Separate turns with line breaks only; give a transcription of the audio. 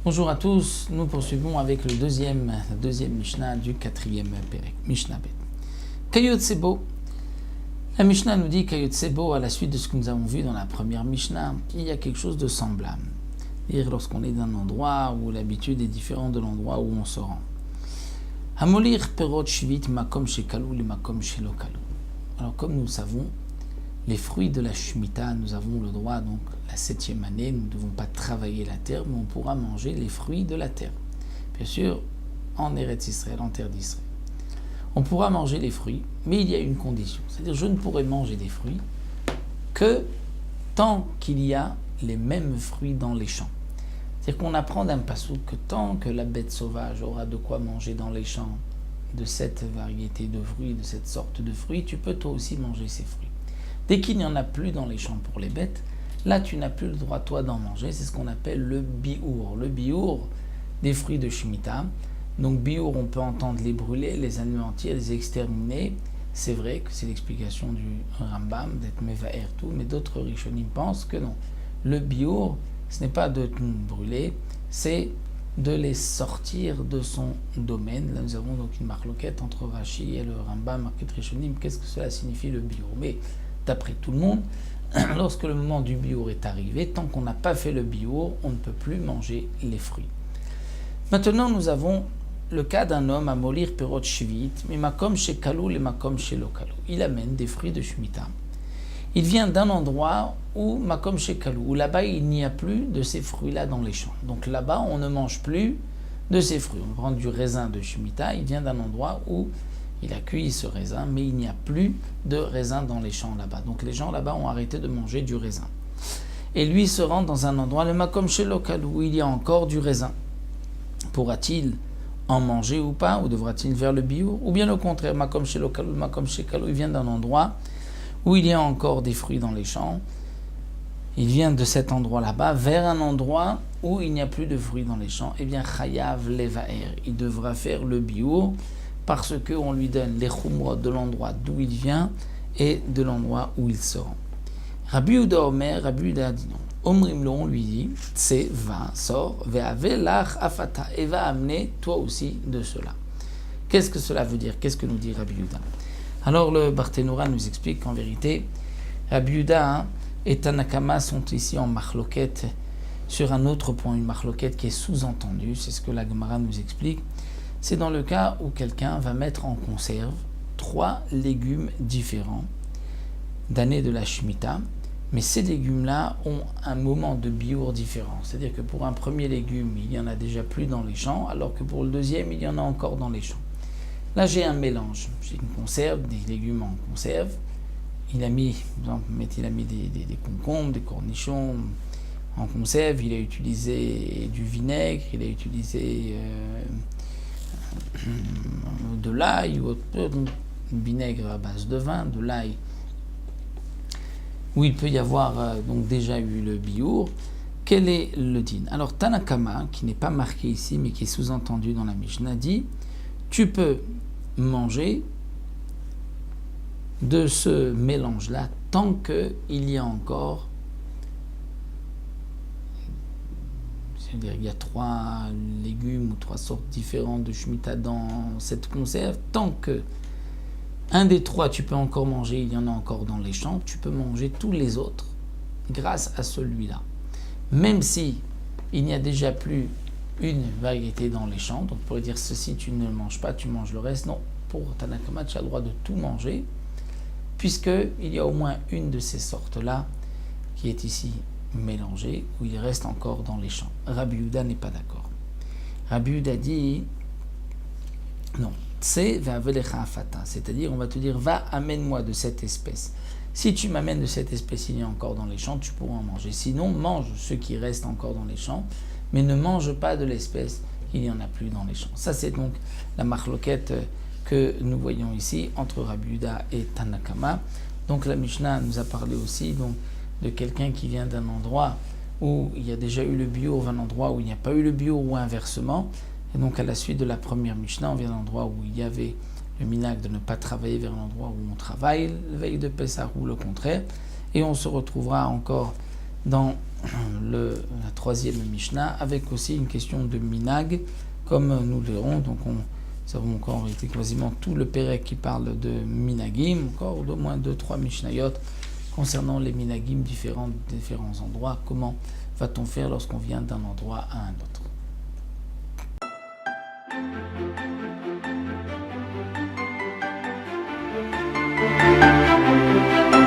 Bonjour à tous, nous poursuivons avec la deuxième Mishnah du quatrième Perek, Mishnah Bet. Kayotsebo. La Mishnah nous dit Kayotsebo, à la suite de ce que nous avons vu dans la première Mishnah, il y a quelque chose de semblable. C'est-à-dire lorsqu'on est dans un endroit où l'habitude est différente de l'endroit où on se rend. Hamolir perot shvit makom shekalu li makom shelokalu. Alors comme nous le savons, les fruits de la Shemitah, nous avons le droit, donc la 7e année, nous ne devons pas travailler la terre, mais on pourra manger les fruits de la terre. Bien sûr, en Eretz Israël, en terre d'Israël. On pourra manger les fruits, mais il y a une condition. C'est-à-dire, je ne pourrai manger des fruits que tant qu'il y a les mêmes fruits dans les champs. C'est-à-dire qu'on apprend d'un passouk que tant que la bête sauvage aura de quoi manger dans les champs, de cette variété de fruits, de cette sorte de fruits, tu peux toi aussi manger ces fruits. Dès qu'il n'y en a plus dans les champs pour les bêtes, là tu n'as plus le droit toi d'en manger, c'est ce qu'on appelle le biour. Le biour des fruits de Shemitah. Donc biour, on peut entendre les brûler, les anéantir, les exterminer. C'est vrai que c'est l'explication du Rambam, d'être mevaer tout, mais d'autres rishonim pensent que non. Le biour, ce n'est pas de brûler, c'est de les sortir de son domaine. Là nous avons donc une marloquette entre Rashi et le Rambam, marquette rishonim. Qu'est-ce que cela signifie le biour? Mais d'après tout le monde, lorsque le moment du biour est arrivé, tant qu'on n'a pas fait le biour, on ne peut plus manger les fruits. Maintenant, nous avons le cas d'un homme à molir perot shvit, mais makom shekalu le makom shelokalu. Il amène des fruits de Shemitah. Il vient d'un endroit où makom shekalu, où là-bas il n'y a plus de ces fruits-là dans les champs. Donc là-bas, on ne mange plus de ces fruits. On prend du raisin de Shemitah, il vient d'un endroit où il a cueilli ce raisin, mais il n'y a plus de raisin dans les champs là-bas. Donc les gens là-bas ont arrêté de manger du raisin. Et lui se rend dans un endroit, le makom shelokalu, où il y a encore du raisin. Pourra-t-il en manger ou pas, ou devra-t-il vers le biour? Ou bien au contraire, makom shelokalu, makom shekalu, il vient d'un endroit où il y a encore des fruits dans les champs. Il vient de cet endroit là-bas vers un endroit où il n'y a plus de fruits dans les champs. Eh bien, chayav levaer, il devra faire le biour, parce qu'on lui donne les chumrot de l'endroit d'où il vient et de l'endroit où il se rend. Rabbi Yehuda Omer, Rabbi Yehuda dit non. Omrimlo, on lui dit, c'est va, sors, ve'ave lach afata, et va amener toi aussi de cela. Qu'est-ce que cela veut dire? Qu'est-ce que nous dit Rabbi Yehuda? Alors le Barthénora nous explique qu'en vérité, Rabbi Yehuda et Tanakama sont ici en marloquette sur un autre point, une marloquette qui est sous-entendue, c'est ce que la Gemara nous explique. C'est dans le cas où quelqu'un va mettre en conserve 3 légumes différents d'année de la Shemitah, mais ces légumes-là ont un moment de biour différent. C'est-à-dire que pour un premier légume, il n'y en a déjà plus dans les champs, alors que pour le deuxième, il y en a encore dans les champs. Là, j'ai un mélange. J'ai une conserve, des légumes en conserve. Il a mis, par exemple, des concombres, des cornichons en conserve. Il a utilisé du vinaigre, il a utilisé de l'ail ou autre, vinaigre à base de vin, de l'ail, où il peut y avoir donc déjà eu le biour. Quel est le din? Alors Tanakama, qui n'est pas marqué ici mais qui est sous-entendu dans la Mishnah, dit tu peux manger de ce mélange-là tant qu'il y a encore, c'est-à-dire il y a 3 légumes ou 3 sortes différentes de Shemitah dans cette conserve, tant que un des 3 tu peux encore manger, il y en a encore dans les champs, tu peux manger tous les autres grâce à celui-là. Même si il n'y a déjà plus une variété dans les champs, donc on pourrait dire ceci tu ne le manges pas, tu manges le reste. Non, pour Tanakama tu as le droit de tout manger, puisqu'il y a au moins une de ces sortes-là qui est ici mélangée, où il reste encore dans les champs. Rabbi Yehuda n'est pas d'accord. Rabbi Yehuda dit non, c'est-à-dire on va te dire va, amène-moi de cette espèce. Si tu m'amènes de cette espèce, il y a encore dans les champs, tu pourras en manger. Sinon, mange ce qui reste encore dans les champs, mais ne mange pas de l'espèce, il n'y en a plus dans les champs. Ça, c'est donc la marloquette que nous voyons ici entre Rabbi Yehuda et Tanakama. Donc la Mishnah nous a parlé aussi donc, de quelqu'un qui vient d'un endroit où il y a déjà eu le biour, un endroit où il n'y a pas eu le biour, ou inversement. Et donc à la suite de la première Mishnah, on vient d'un endroit où il y avait le minag de ne pas travailler vers l'endroit où on travaille, la veille de Pessah ou le contraire. Et on se retrouvera encore dans la troisième Mishnah avec aussi une question de minag, comme nous le verrons. Donc nous avons encore été quasiment tout le Pérec qui parle de minagim, encore d'au moins 2-3 Mishnayot concernant les minagim différents endroits. Comment va-t-on faire lorsqu'on vient d'un endroit à un autre?